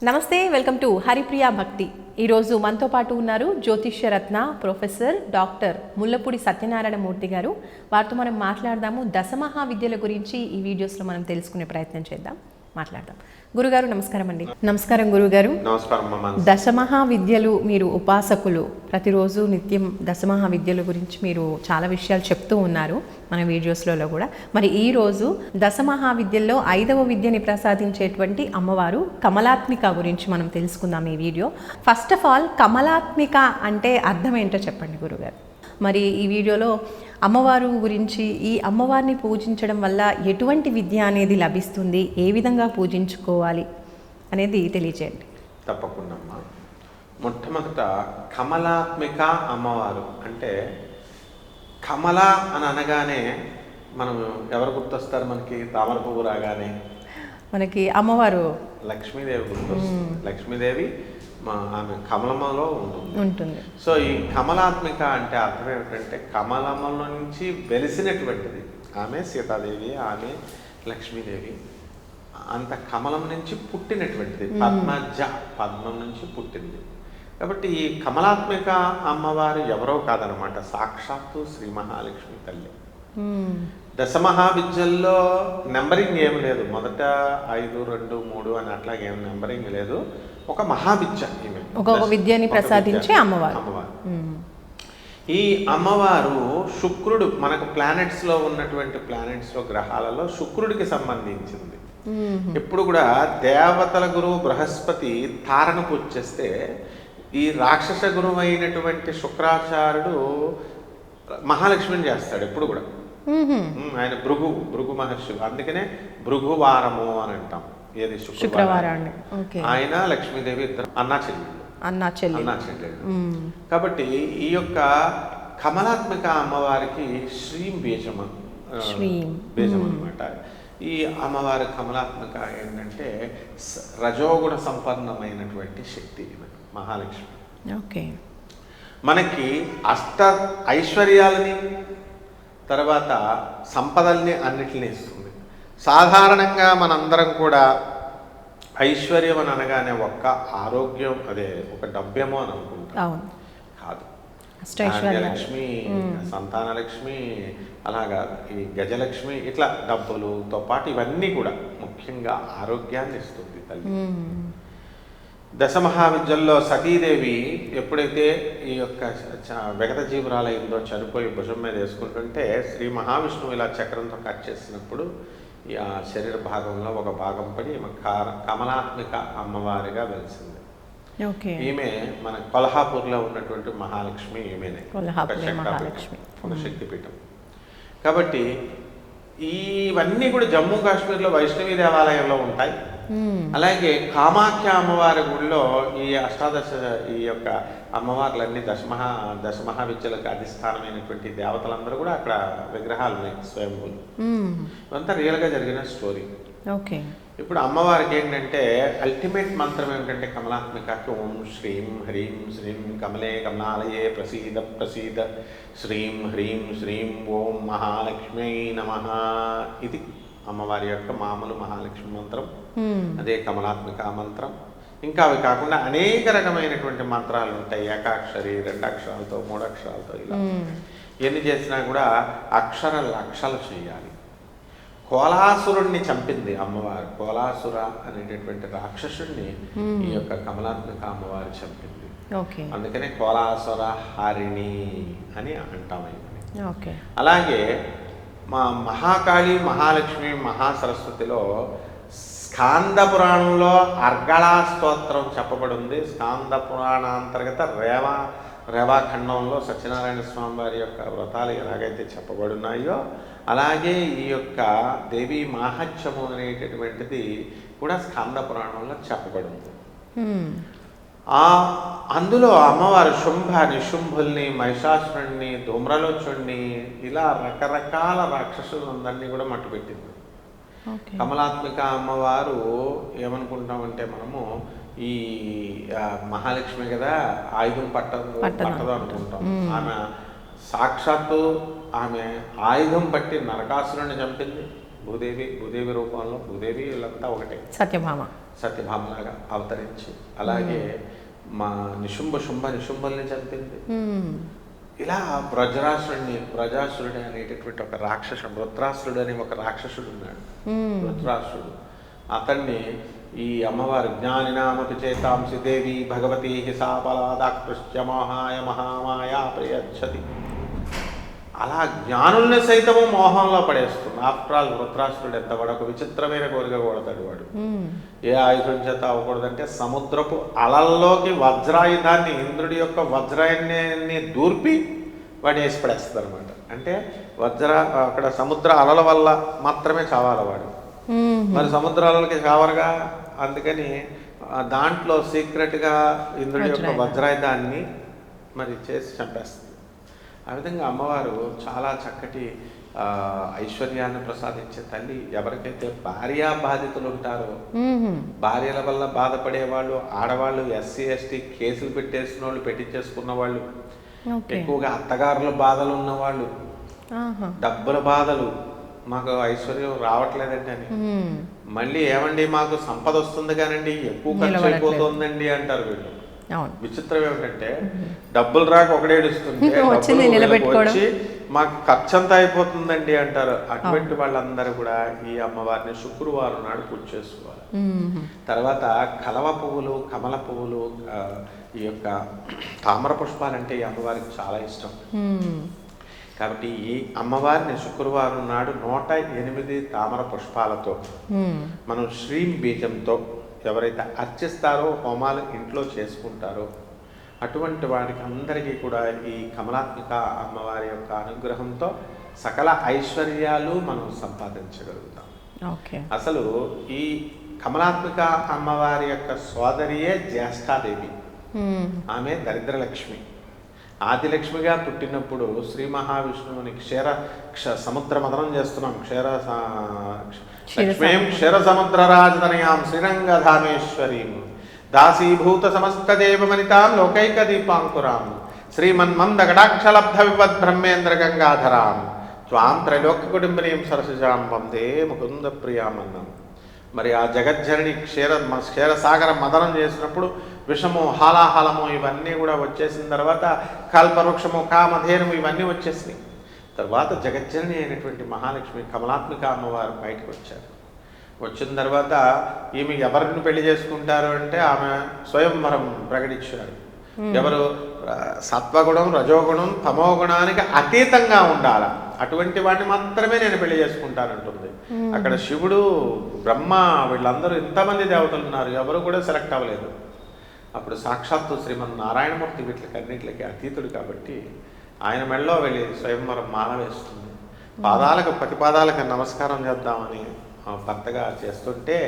నమస్తే, welcome to Haripriya భక్తి. ఈరోజు మనతో పాటు ఉన్నారు జ్యోతిష్యరత్న ప్రొఫెసర్ డాక్టర్ ముల్లపూడి సత్యనారాయణ మూర్తి గారు. వారితో మనం మాట్లాడదాము. దశమహావిద్యల గురించి ఈ వీడియోస్లో మనం తెలుసుకునే ప్రయత్నం చేద్దాం, మాట్లాడదాం. గురుగారు నమస్కారం అండి. నమస్కారం గురుగారు. నమస్కారం. దశమహావిద్యలు మీరు ఉపాసకులు, ప్రతిరోజు నిత్యం దశమహావిద్యల గురించి మీరు చాలా విషయాలు చెప్తూ ఉన్నారు మన వీడియోస్లలో కూడా. మరి ఈరోజు దశమహావిద్యల్లో 5వ విద్యని ప్రసాదించేటువంటి అమ్మవారు కమలాత్మిక గురించి మనం తెలుసుకుందాం ఈ video. First of all, Kamalatmika అంటే అర్థం ఏంటో చెప్పండి గురుగారు. మరి ఈ వీడియోలో అమ్మవారు గురించి, ఈ అమ్మవారిని పూజించడం వల్ల ఎటువంటి విద్య అనేది లభిస్తుంది, ఏ విధంగా పూజించుకోవాలి అనేది తెలియజేయండి. తప్పకుండా అమ్మా. మొట్టమొదట కమలాత్మిక అమ్మవారు అంటే, కమల అని అనగానే మనం ఎవరు గుర్తొస్తారు? మనకి తామర పువ్వు రాగానే మనకి అమ్మవారు లక్ష్మీదేవి గుర్తొస్తుంది. లక్ష్మీదేవి ఆమె కమలములో ఉంటుంది. సో ఈ కమలాత్మిక అంటే అర్థం ఏమిటంటే, కమలముల నుంచి వెలిసినటువంటిది ఆమె సీతాదేవి, ఆమె లక్ష్మీదేవి. అంత కమలం నుంచి పుట్టినటువంటిది, పద్మం నుంచి పుట్టింది. కాబట్టి ఈ కమలాత్మిక అమ్మవారు ఎవరో కాదనమాట, సాక్షాత్తు శ్రీ మహాలక్ష్మి తల్లి. దశమహావిద్యల్లో నెంబరింగ్ ఏం లేదు, మొదట 5, 2, 3 అని అట్లాగే ఏం నెంబరింగ్ లేదు. ఒక మహావిద్య, ఈమె ఒక విద్యని ప్రసాదించే అమ్మవారు. ఈ అమ్మవారు శుక్రుడు, మనకు ప్లానెట్స్లో ఉన్నటువంటి ప్లానెట్స్లో గ్రహాలలో శుక్రుడికి సంబంధించింది. ఇప్పుడు కూడా దేవతల గురువు బృహస్పతి తారను పూజ చేస్తే, ఈ రాక్షస గురువు అయినటువంటి శుక్రాచార్యుడు మహాలక్ష్మిని చేస్తాడు ఎప్పుడు కూడా. ఆయన భృగు మహర్షి, అందుకనే భృగువారము అని అంటాం. ఏది? శుక్రవారాన్ని. ఆయన లక్ష్మీదేవి ఇద్దరు అన్నా చెల్లెళ్ళు. కాబట్టి ఈ యొక్క కమలాత్మిక అమ్మవారికి శ్రీం బీజం అన్నమాట. ఈ అమ్మవారి కమలాత్మిక ఏంటంటే రజోగుణ సంపన్నమైనటువంటి శక్తి మహాలక్ష్మి. ఓకే. మనకి అష్ట ఐశ్వర్యాలని, తర్వాత సంపదల్ని అన్నిటిని ఇస్తుంది. సాధారణంగా మనందరం కూడా ఐశ్వర్యం అని అనగానే ఒక్క ఆరోగ్యం, అదే ఒక డబ్బేమో అని అనుకుంటాం. కాదు. లక్ష్మి, సంతానలక్ష్మి, అలాగా ఈ గజలక్ష్మి, ఇట్లా డబ్బులతో పాటు ఇవన్నీ కూడా ముఖ్యంగా ఆరోగ్యాన్ని ఇస్తుంది తల్లి. దశమహావిద్యల్లో సతీదేవి ఎప్పుడైతే ఈ యొక్క విగత జీవురాలైందో, చనిపోయి భుజం మీద వేసుకుంటుంటే, శ్రీ మహావిష్ణువు ఇలా చక్రంతో కట్ చేసినప్పుడు ఈ ఆ శరీర భాగంలో ఒక భాగం పడి ఈమె కమలాత్మిక అమ్మవారిగా వెలిసింది. ఈమె మన కొల్హాపూర్లో ఉన్నటువంటి మహాలక్ష్మి, ఈమెనే ఒక శక్తిపీఠం. కాబట్టి ఇవన్నీ కూడా జమ్మూ కాశ్మీర్లో వైష్ణవీ దేవాలయంలో ఉంటాయి. అలాగే కామాఖ్య అమ్మవారి గుడిలో ఈ అష్టాదశ, ఈ యొక్క అమ్మవార్లన్నీ దశమహావిద్యలకు అధిష్టానమైనటువంటి దేవతలందరూ కూడా అక్కడ విగ్రహాలు ఉన్నాయి, స్వయంభూలు. ఇదంతా రియల్గా జరిగిన స్టోరీ. ఓకే. ఇప్పుడు అమ్మవారికి ఏంటంటే అల్టిమేట్ మంత్రం ఏమిటంటే, కమలాత్మికకి ఓం శ్రీం హ్రీం శ్రీం కమలే కమలాలయే ప్రసీద ప్రసీద శ్రీం హ్రీం శ్రీం ఓం మహాలక్ష్మీ నమః. ఇది అమ్మవారి యొక్క మామూలు మహాలక్ష్మి మంత్రం, అదే కమలాత్మిక మంత్రం. ఇంకా అవి కాకుండా అనేక రకమైనటువంటి మంత్రాలు ఉంటాయి, ఏకాక్షరి, 2 అక్షరాలతో, 3 అక్షరాలతో, ఇలా ఎన్ని చేసినా కూడా అక్షర లక్షలు చేయాలి. కోలాసురుణ్ణి చంపింది అమ్మవారు. కోలాసుర అనేటటువంటి రాక్షసుడిని ఈ యొక్క కమలాత్మిక అమ్మవారు చంపింది. అందుకనే కోలాసుర హారిణి అని అంటాం. అలాగే మా మహాకాళి, మహాలక్ష్మి, మహాసరస్వతిలో స్కాంద పురాణంలో అర్గళా స్తోత్రం చెప్పబడి ఉంది. స్కాంద పురాణాంతర్గత రేవాఖండంలో సత్యనారాయణ స్వామి వారి యొక్క వ్రతాలు ఎలాగైతే చెప్పబడి ఉన్నాయో, అలాగే ఈ యొక్క దేవీ మాహత్యము అనేటటువంటిది కూడా స్కాంద పురాణంలో చెప్పబడి ఉంది. అందులో అమ్మవారు శుంభ, నిశుంభుల్ని, మహిషాసురుణ్ణి, ధూమ్రలోచుణ్ణి, ఇలా రకరకాల రాక్షసులందరినీ కూడా మట్టుపెట్టింది. కమలాత్మిక అమ్మవారు ఏమనుకుంటామంటే, మనము ఈ మహాలక్ష్మి కదా, ఆయుధం పట్టదు అనుకుంటాం. ఆమె సాక్షాత్తు ఆమె ఆయుధం పట్టి నరకాసురుని చంపింది. భూదేవి రూపంలో భూదేవి వీళ్ళంతా ఒకటే, సత్యభామలాగా అవతరించి, అలాగే మా నిశుంభుల్ని చంపింది. ఇలా వ్రజాసురుడు అనేటటువంటి ఒక రాక్షసుడు, వృత్రాసురుడు అనే ఒక రాక్షసుడు ఉన్నాడు. వృత్రాసురుడు అతన్ని ఈ అమ్మవారు జ్ఞానినామపి చేతాంసి దేవి భగవతి సా బలాదాకృష్య మోహాయ మహామాయా ప్రయచ్చతి. అలా జ్ఞానుల్ని సైతము మోహంలో పడేస్తుంది. ఆఫ్టర్ ఆల్ వృత్రాసురుడు ఎంత వాడు ఒక విచిత్రమైన కోరిక కొడతాడు. వాడు ఏ ఆయుధం చేత అవ్వకూడదంటే సముద్రపు అలల్లోకి వజ్రాయుధాన్ని, ఇంద్రుడి యొక్క వజ్రాయుధాన్ని దూర్పి వాడు వేసి పడేస్తారు అనమాట. అంటే అక్కడ సముద్ర అలల వల్ల మాత్రమే చావాలి వాడు. మరి సముద్ర అలలకి చావరుగా, అందుకని దాంట్లో సీక్రెట్గా ఇంద్రుడి యొక్క వజ్రాయుధాన్ని మరి చేసి చంపేస్తుంది. ఆ విధంగా అమ్మవారు చాలా చక్కటి ఐశ్వర్యాన్ని ప్రసాదించే తల్లి. ఎవరికైతే భార్యా బాధితులు ఉంటారో, భార్యల వల్ల బాధపడేవాళ్ళు, ఆడవాళ్ళు, ఎస్సీ ఎస్టీ కేసులు పెట్టేసిన వాళ్ళు, పెట్టించేసుకున్న వాళ్ళు, ఎక్కువగా అత్తగారుల బాధలు ఉన్నవాళ్ళు, డబ్బుల బాధలు, మాకు ఐశ్వర్యం రావట్లేదండి అని, మళ్ళీ ఏమండి మాకు సంపద వస్తుంది కానండి ఎక్కువ ఖర్చు అయిపోతుందండి అంటారు వీళ్ళు. విచిత్రం ఏమిటంటే డబ్బులు రాక ఒకడేడుస్తుంటే వచ్చి మాకు ఖర్చు అంతా అయిపోతుందండి అంటారు. అటువంటి వాళ్ళందరూ కూడా ఈ అమ్మవారిని శుక్రవారం నాడు పూజ చేసుకోవాలి. తర్వాత కలవ పువ్వులు, కమల పువ్వులు, ఈ యొక్క తామర పుష్పాలంటే ఈ అమ్మవారికి చాలా ఇష్టం. కాబట్టి ఈ అమ్మవారిని శుక్రవారం నాడు 108 తామర పుష్పాలతో మనం శ్రీం బీజంతో ఎవరైతే అర్చిస్తారో, హోమాలు ఇంట్లో చేసుకుంటారో, అటువంటి వారికి అందరికీ కూడా ఈ కమలాత్మిక అమ్మవారి యొక్క అనుగ్రహంతో సకల ఐశ్వర్యాలు మనం సంపాదించగలుగుతాం. అసలు ఈ కమలాత్మిక అమ్మవారి యొక్క సోదరియే జ్యేష్ఠాదేవి. ఆమె దరిద్రలక్ష్మి. ఆదిలక్ష్మిగా పుట్టినప్పుడు శ్రీ మహావిష్ణువుని సముద్ర మదనం చేస్తున్నాం. లక్ష్మీం క్షీర సముద్ర రాజతనయాం శ్రీరంగధామేశ్వరీం దాసీభూత సమస్త దేవమనితాం లోకైక దీపాంకురాం శ్రీమన్మంద కటాక్షలబ్ధ వివద్ బ్రహ్మేంద్ర గంగాధరాం త్వాం త్రైలోక్య కుటుంబినీం సరసిజాం వందే ముకుంద ప్రియామన్నం. మరి ఆ జగజ్జనని క్షీరసాగర మదనం చేసినప్పుడు విషము, హాలాహలము ఇవన్నీ కూడా వచ్చేసిన తర్వాత కల్పవృక్షము, కామధేనుము ఇవన్నీ వచ్చేసినాయి. తర్వాత జగజ్జనని అయినటువంటి మహాలక్ష్మి కమలాత్మిక అమ్మవారు బయటకు వచ్చారు. వచ్చిన తర్వాత ఈమె ఎవరిని పెళ్లి చేసుకుంటారు అంటే ఆమె స్వయంవరం ప్రకటించారు. ఎవరు సత్వగుణం, రజోగుణం, తమోగుణానికి అతీతంగా ఉండాల, అటువంటి వాడిని మాత్రమే నేను పెళ్లి చేసుకుంటానంటుంది. అక్కడ శివుడు, బ్రహ్మ వీళ్ళందరూ ఇంతమంది దేవతలు ఉన్నారు, ఎవరు కూడా సెలెక్ట్ అవ్వలేదు. అప్పుడు సాక్షాత్తు శ్రీమన్నారాయణమూర్తి వీటికి అన్నింటికి అతీతుడు కాబట్టి ఆయన మెడలో వెళ్ళి స్వయంవరం మాల వేస్తుంది. ప్రతిపాదాలకు నమస్కారం చేద్దామని భర్తగా చేస్తుంటే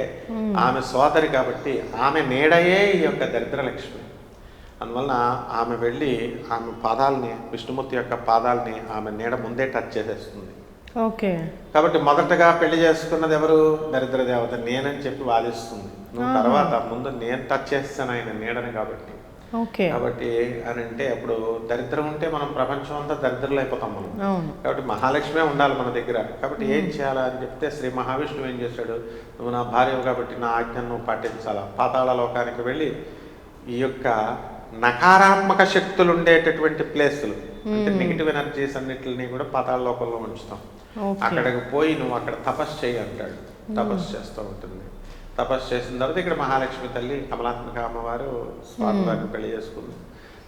ఆమె సోదరి కాబట్టి ఆమె నీడయే ఈ యొక్క దరిద్రలక్ష్మి. అందువలన ఆమె వెళ్ళి ఆమె పాదాలని, విష్ణుమూర్తి యొక్క పాదాలని ఆమె నీడ ముందే టచ్ చేసేస్తుంది. కాబట్టి మొదటగా పెళ్లి చేసుకున్నది ఎవరు? దరిద్ర దేవత. నేనని చెప్పి వాదిస్తుంది. నువ్వు తర్వాత ముందు నేను టచ్ చేస్తాను ఆయన నీడని కాబట్టి. కాబట్టి అని అంటే అప్పుడు దరిద్రం ఉంటే మనం ప్రపంచం అంతా దరిద్రులు అయిపోతాం మనం. కాబట్టి మహాలక్ష్మి ఉండాలి మన దగ్గర. కాబట్టి ఏం చేయాలా అని చెప్తే శ్రీ మహావిష్ణువు ఏం చేశాడు, నువ్వు నా భార్య కాబట్టి నా ఆజ్ఞను నువ్వు పాటించాలా. పాతాళ లోకానికి వెళ్ళి ఈ యొక్క నకారాత్మక శక్తులు ఉండేటటువంటి ప్లేసులు, అంటే నెగిటివ్ ఎనర్జీస్ అన్నిటిని కూడా పాతాళ లోకంలో ఉంచుతాం. అక్కడికి పోయి నువ్వు అక్కడ తపస్సు చేయి అంటాడు. తపస్సు చేస్తూ ఉంటుంది. తపస్సు చేసిన తర్వాత ఇక్కడ మహాలక్ష్మి తల్లి కమలాత్మిక అమ్మవారు స్వామివారిని పెళ్లి చేసుకుంది.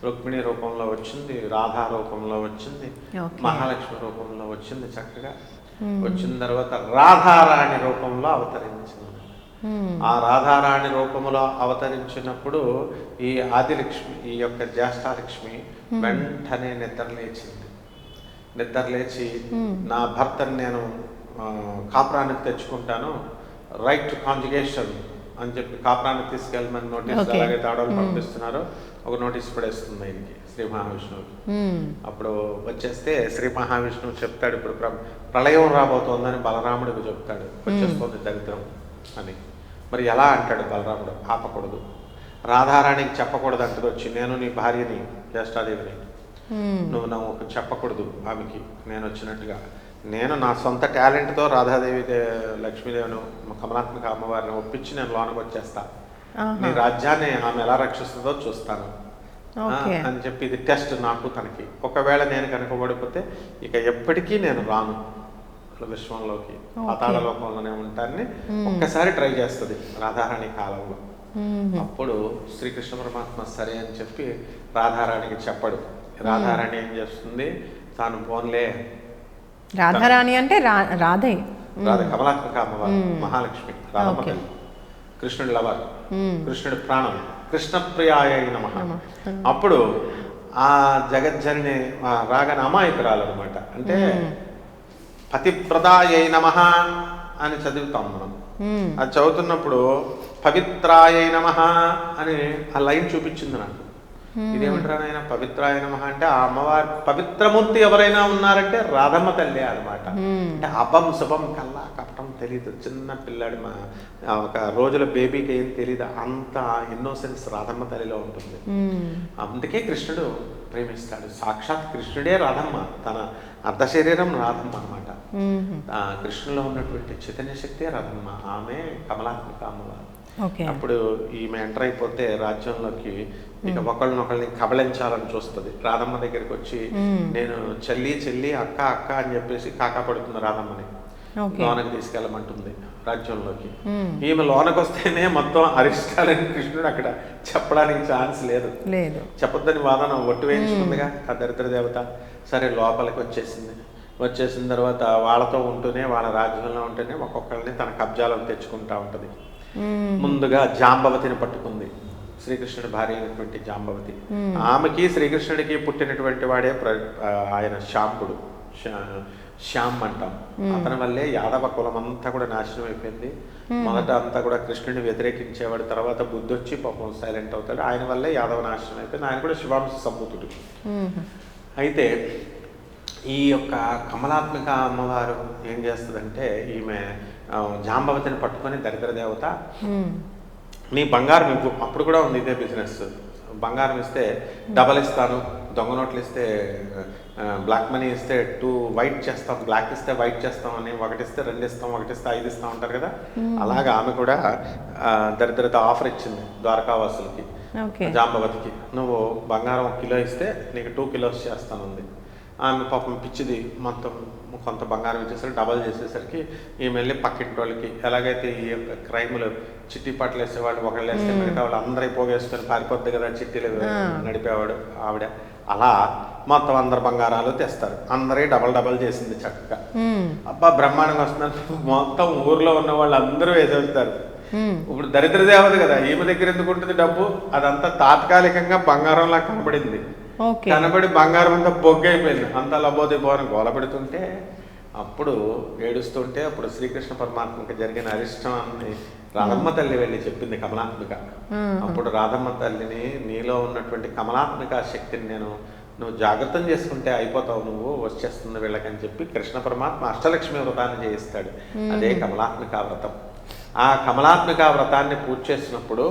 రుక్మిణి రూపంలో వచ్చింది, రాధా రూపంలో వచ్చింది, మహాలక్ష్మి రూపంలో వచ్చింది. చక్కగా వచ్చిన తర్వాత రాధారాణి రూపంలో అవతరించింది. ఆ రాధారాణి రూపంలో అవతరించినప్పుడు ఈ ఆదిలక్ష్మి, ఈ యొక్క జ్యేష్ఠాలక్ష్మి వెంటనే నిద్రలేచింది. నిద్రలేచి నా భర్తను నేను కాపురానికి తెచ్చుకుంటాను, రైట్ టు కాంజుగేషన్ అని చెప్పి కాపురానికి తీసుకెళ్ళమని నోటీస్, అలాగే ఆడవాళ్ళు పంపిస్తున్నారో ఒక నోటీస్ పడేస్తుంది ఆయనకి, శ్రీ మహావిష్ణువుకి. అప్పుడు వచ్చేస్తే శ్రీ మహావిష్ణువు చెప్తాడు, ఇప్పుడు ప్రళయం రాబోతోందని బలరాముడికి చెప్తాడు, వచ్చేస్తుంది దరిద్రం అని. మరి ఎలా అంటాడు బలరాముడు? ఆపకూడదు, రాధారాణికి చెప్పకూడదు అంటది వచ్చి, నేను నీ భార్యని జ్యేష్ఠాదేవిని, నువ్వు నాకు చెప్పకూడదు ఆమెకి నేను వచ్చినట్టుగా. నేను నా సొంత టాలెంట్తో రాధాదేవి లక్ష్మీదేవిని కమలాత్మిక అమ్మవారిని ఒప్పించి నేను లోనకు వచ్చేస్తా, నీ రాజ్యాన్ని ఆమె ఎలా రక్షిస్తుందో చూస్తాను అని చెప్పి ఇది టెస్ట్ నాకు తనకి. ఒకవేళ నేను కనుక ఓడిపోతే ఇక ఎప్పటికీ నేను రాను విశ్వంలోకి, పాతాళ లోకంలోనే ఉంటానని ఒక్కసారి ట్రై చేస్తుంది రాధారాణి కాలంలో. అప్పుడు శ్రీకృష్ణ పరమాత్మ సరే అని చెప్పి రాధారాణికి చెప్పడు. రాధారాణి ఏం చేస్తుంది, తాను పోన్లే, రాధారాణి అంటే రాధే, రాధ కమలాత్మిక అమ్మవారు, మహాలక్ష్మి, రాధమ్మ తల్లి, కృష్ణుడి లవర్, కృష్ణుడి ప్రాణం, కృష్ణప్రియాయ నమః. అప్పుడు ఆ జగజ్జనని రాగానే అమాయకురాలు అనమాట. అంటే పతిప్రదాయ నమః అని చదువుతాం మనం. అది చదువుతున్నప్పుడు పవిత్రాయ నమః అని ఆ లైన్ చూపించింది నాకు. ఇదేమిట్రా నాయన పవిత్రాయ నమః అంటే ఆ అమ్మవారి పవిత్రమూర్తి ఎవరైనా ఉన్నారంటే రాధమ్మ తల్లి అనమాట. అంటే అపం శుభం కల్లా కపటం తెలీదు, చిన్న పిల్లాడి ఒక రోజుల బేబీకి ఏం తెలీదు, అంత ఇన్నోసెన్స్ రాధమ్మ తల్లిలో ఉంటుంది. అందుకే కృష్ణుడు ప్రేమిస్తాడు. సాక్షాత్ కృష్ణుడే రాధమ్మ, తన అర్ధ శరీరం రాధమ్మ అనమాట. కృష్ణులో ఉన్నటువంటి చైతన్య శక్తే రాధమ్మ, ఆమె కమలాత్మిక అమ్మవారు. అప్పుడు ఈమె ఎంటర్ అయిపోతే రాజ్యంలోకి ఇక ఒకళ్ళనొకళ్ళని కబళించాలని చూస్తుంది. రాధమ్మ దగ్గరికి వచ్చి నేను చెల్లి చెల్లి అక్క అక్క అని చెప్పేసి కాకా పడుతుంది రాధమ్మని. లోనకి తీసుకెళ్ళమంటుంది రాజ్యంలోకి. ఈమె లోనకు వస్తేనే మొత్తం అరిష్టాలని కృష్ణుడు అక్కడ చెప్పడానికి ఛాన్స్ లేదు, చెప్పొద్దని వాదన ఒట్టు వేయించుకుందిగా ఆ దరిద్ర దేవత. సరే లోపలికి వచ్చేసిన తర్వాత వాళ్ళతో ఉంటూనే, వాళ్ళ రాజ్యంలో ఉంటూనే ఒక్కొక్కరిని తన కబ్జాలను తెచ్చుకుంటా ఉంటుంది. ముందుగా జాంబవతిని పట్టుకుంది, శ్రీకృష్ణుడి భార్య అయినటువంటి జాంబవతి. ఆమెకి శ్రీకృష్ణుడికి పుట్టినటువంటి వాడే ఆయన శాంపుడు, శ్యామ్ అంటాం. అతని వల్లే యాదవ కులం అంతా కూడా నాశనం అయిపోయింది. మొదట అంతా కూడా కృష్ణుడిని వ్యతిరేకించేవాడు, తర్వాత బుద్ధి వచ్చి పాపం సైలెంట్ అవుతాడు. ఆయన వల్లే యాదవ నాశనం అయిపోయింది. ఆయన కూడా శివాంశ సంభూతుడు. అయితే ఈ యొక్క కమలాత్మిక అమ్మవారు ఏం చేస్తుందంటే, ఈమె జాంబవతిని పట్టుకొని దరిద్ర దేవత నీ బంగారం ఇవ్వు. అప్పుడు కూడా ఉంది ఇదే బిజినెస్. బంగారం ఇస్తే డబల్ ఇస్తాను, దొంగ నోట్లు ఇస్తే బ్లాక్ మనీ ఇస్తే 2 వైట్ చేస్తాం, బ్లాక్ ఇస్తే వైట్ చేస్తాం అని, 1 ఇస్తే 2 ఇస్తాం, 1 ఇస్తే 5 ఇస్తాం అంటారు కదా. అలాగా ఆమె కూడా దరిద్రత ఆఫర్ ఇచ్చింది ద్వారకావాసులకి, జాంబవతికి. నువ్వు బంగారం 1 కిలో ఇస్తే నీకు 2 కిలోస్ చేస్తానుంది. ఆమె పాపం పిచ్చిది, మొత్తం కొంత బంగారం ఇచ్చేసరికి డబల్ చేసేసరికి ఈమె వెళ్ళి పక్కింటి వాళ్ళకి, ఎలాగైతే ఈ యొక్క క్రైములు చిట్టి పట్లు వేసేవాళ్ళు ఒకళ్ళు వేస్తే మిగతా వాళ్ళు అందరూ పోగేసుకొని పారిపోద్ది కదా చిట్టీలు నడిపేవాడు ఆవిడ. అలా మొత్తం అందరు బంగారాలు తెస్తారు, అందరే డబల్ చేసింది చక్కగా. అబ్బా బ్రహ్మాండంగా వస్తున్నారు, మొత్తం ఊర్లో ఉన్న వాళ్ళు అందరూ వేసేస్తారు. ఇప్పుడు దరిద్ర దేవత కదా, ఈమె దగ్గర ఎందుకు ఉంటుంది డబ్బు, అదంతా తాత్కాలికంగా బంగారంలా కనబడింది. కనబడి బంగారం అంతా బొగ్గైపోయింది, అంతా లబోదిపోని గోల పెడుతుంటే, అప్పుడు ఏడుస్తుంటే, అప్పుడు శ్రీకృష్ణ పరమాత్మకి జరిగిన అరిష్టాన్ని రాధమ్మ తల్లి వెళ్ళి చెప్పింది కమలాత్మిక. అప్పుడు రాధమ్మ తల్లిని, నీలో ఉన్నటువంటి కమలాత్మిక శక్తిని నువ్వు జాగ్రత్తం చేసుకుంటే అయిపోతావు, నువ్వు వచ్చేస్తుంది వీళ్ళకని చెప్పి కృష్ణ పరమాత్మ అష్టలక్ష్మి వ్రతాన్ని చేయిస్తాడు. అదే కమలాత్మిక వ్రతం. ఆ కమలాత్మిక వ్రతాన్ని పూర్తి చేసినప్పుడు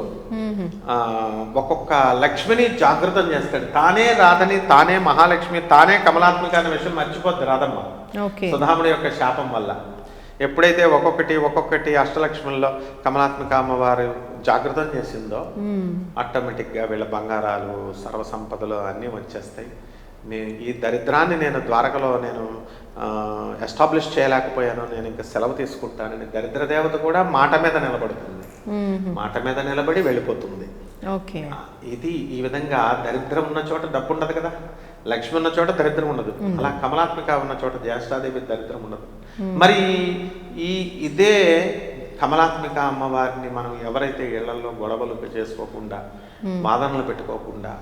ఒక్కొక్క లక్ష్మిని జాగృతం చేస్తాడు. తానే రాధని, తానే మహాలక్ష్మి, తానే కమలాత్మిక అనే విషయం మర్చిపోద్ది రాధమ్మ సుధాముడి యొక్క శాపం వల్ల. ఎప్పుడైతే ఒక్కొక్కటి అష్టలక్ష్ముల్లో కమలాత్మిక అమ్మవారు జాగృతం చేసిందో ఆటోమేటిక్గా వీళ్ళ బంగారాలు, సర్వసంపదలు అన్నీ వచ్చేస్తాయి. ఈ దరిద్రాన్ని నేను ద్వారకలో ఎస్టాబ్లిష్ చేయలేకపోయాను, నేను ఇంకా సెలవు తీసుకుంటానని దరిద్ర దేవత కూడా మాట మీద నిలబడుతుంది. మాట మీద నిలబడి వెళ్ళిపోతుంది. ఇది ఈ విధంగా దరిద్రం ఉన్న చోట డబ్బు ఉండదు కదా, లక్ష్మి ఉన్న చోట దరిద్రం ఉండదు. అలా కమలాత్మిక ఉన్న చోట జ్యేష్ఠాదేవి దరిద్రం ఉండదు. మరి ఇదే కమలాత్మిక అమ్మవారిని మనం ఎవరైతే ఇళ్లలో గొడవలు చేసుకోకుండా, వాదనలు పెట్టుకోకుండా,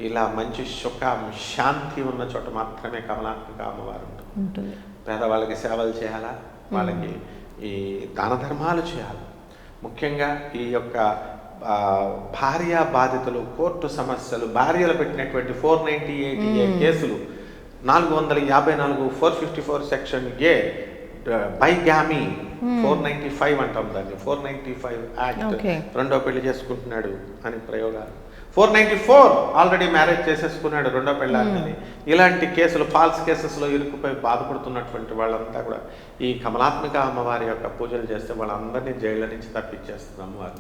ఇలా మంచి సుఖం శాంతి ఉన్న చోట మాత్రమే కమలాత్మిక అమ్మవారు ఉంటుంది. పేదవాళ్ళకి సేవలు చేయాలా, వాళ్ళకి ఈ దాన ధర్మాలు చేయాలి. ముఖ్యంగా ఈ యొక్క భార్య బాధితులు, కోర్టు సమస్యలు, భార్యలు పెట్టినటువంటి 498A కేసులు, 454 454 సెక్షన్ ఏ బైగామీ 495 అంటాం దాన్ని, 495 యాక్ట్, రెండో పెళ్లి చేసుకుంటున్నాడు అని ప్రయోగాలు, 494 ఆల్రెడీ మ్యారేజ్ చేసేసుకున్నాడు రెండో పెళ్ళాన్ని. ఇలాంటి కేసులు ఫాల్స్ కేసెస్లో ఇరుక్కుపోయి బాధపడుతున్నటువంటి వాళ్ళంతా కూడా ఈ కమలాత్మిక అమ్మవారి యొక్క పూజలు చేస్తే వాళ్ళందరినీ జైళ్ళ నుంచి తప్పించేస్తుంది అమ్మవారు.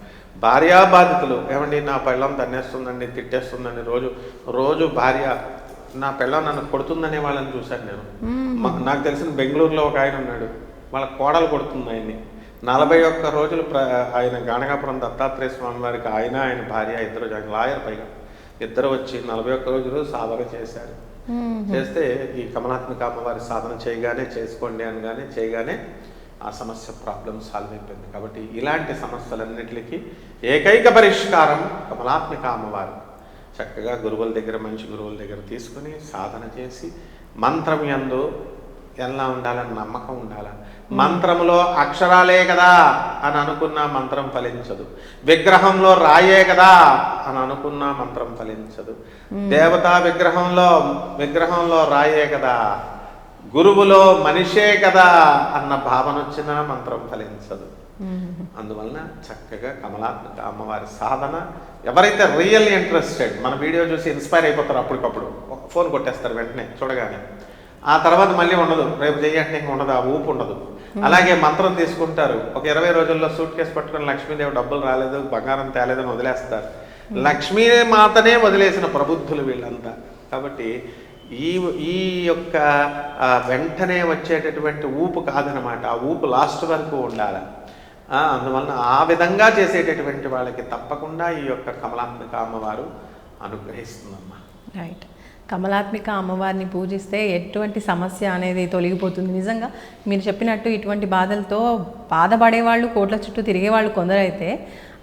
భార్యాబాధితులు ఏమండి నా పెళ్ళం తన్నేస్తుందండి, తిట్టేస్తుందండి, రోజు భార్య నా పెళ్ళం నన్ను కొడుతుందనే వాళ్ళని చూశాను నేను. నాకు తెలిసిన బెంగళూరులో ఒక ఆయన ఉన్నాడు, వాళ్ళ కోడలు కొడుతుంది ఆయన్ని. 41 రోజులు ఆయన గాణగాపురం దత్తాత్రేయ స్వామి వారికి ఆయన భార్య ఇద్దరు లాయర్ పైగా ఇద్దరు వచ్చి 41 రోజులు సాధన చేశారు. చేస్తే ఈ కమలాత్మిక అమ్మవారి సాధన చేసుకోండి అనగానే చేయగానే ఆ సమస్య ప్రాబ్లం సాల్వ్ అయిపోయింది. కాబట్టి ఇలాంటి సమస్యలన్నిటికీ ఏకైక పరిష్కారం కమలాత్మిక అమ్మవారు. చక్కగా గురువుల దగ్గర మంచి గురువుల దగ్గర తీసుకుని సాధన చేసి మంత్రం యందు ఎలా ఉండాలని నమ్మకం ఉండాలి. మంత్రంలో అక్షరాలే కదా అని అనుకున్న మంత్రం ఫలించదు, విగ్రహంలో రాయే కదా అని అనుకున్న మంత్రం ఫలించదు, దేవతా విగ్రహంలో రాయే కదా, గురువులో మనిషే కదా అన్న భావన వచ్చినా మంత్రం ఫలించదు. అందువలన చక్కగా కమలాత్మిక అమ్మవారి సాధన ఎవరైతే రియల్ ఇంట్రెస్టెడ్ మన వీడియో చూసి ఇన్స్పైర్ అయిపోతారు, అప్పటికప్పుడు ఫోన్ కొట్టేస్తారు వెంటనే చూడగానే. ఆ తర్వాత మళ్ళీ ఉండదు, రేపు చేయంటే ఇంకా ఉండదు, ఆ ఊపు ఉండదు. అలాగే మంత్రం తీసుకుంటారు, ఒక 20 రోజుల్లో సూట్ కేసు పట్టుకుని లక్ష్మీదేవి డబ్బులు రాలేదు, బంగారం తేలేదని వదిలేస్తారు. లక్ష్మీ మాతనే వదిలేసిన ప్రబుద్ధులు వీళ్ళంతా. కాబట్టి ఈ యొక్క వెంటనే వచ్చేటటువంటి ఊపు కాదనమాట, ఆ ఊపు లాస్ట్ వరకు ఉండాలి. అందువలన ఆ విధంగా చేసేటటువంటి వాళ్ళకి తప్పకుండా ఈ యొక్క కమలాత్మిక అమ్మవారు అనుగ్రహిస్తుందమ్మా. రైట్. కమలాత్మిక అమ్మవారిని పూజిస్తే ఎటువంటి సమస్య అనేది తొలగిపోతుంది. నిజంగా మీరు చెప్పినట్టు ఇటువంటి బాధలతో బాధపడేవాళ్ళు, కోట్ల చుట్టూ తిరిగేవాళ్ళు కొందరైతే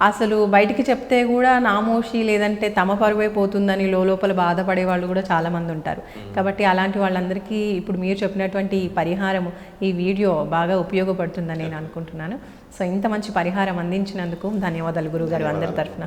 అసలు బయటికి చెప్తే కూడా నామోషి లేదంటే తమ పరువే పోతుందని లోపల బాధపడే వాళ్ళు కూడా చాలామంది ఉంటారు. కాబట్టి అలాంటి వాళ్ళందరికీ ఇప్పుడు మీరు చెప్పినటువంటి ఈ పరిహారము, ఈ వీడియో బాగా ఉపయోగపడుతుందని నేను అనుకుంటున్నాను. సో ఇంత మంచి పరిహారం అందించినందుకు ధన్యవాదాలు గురువుగారు అందరి తరఫున.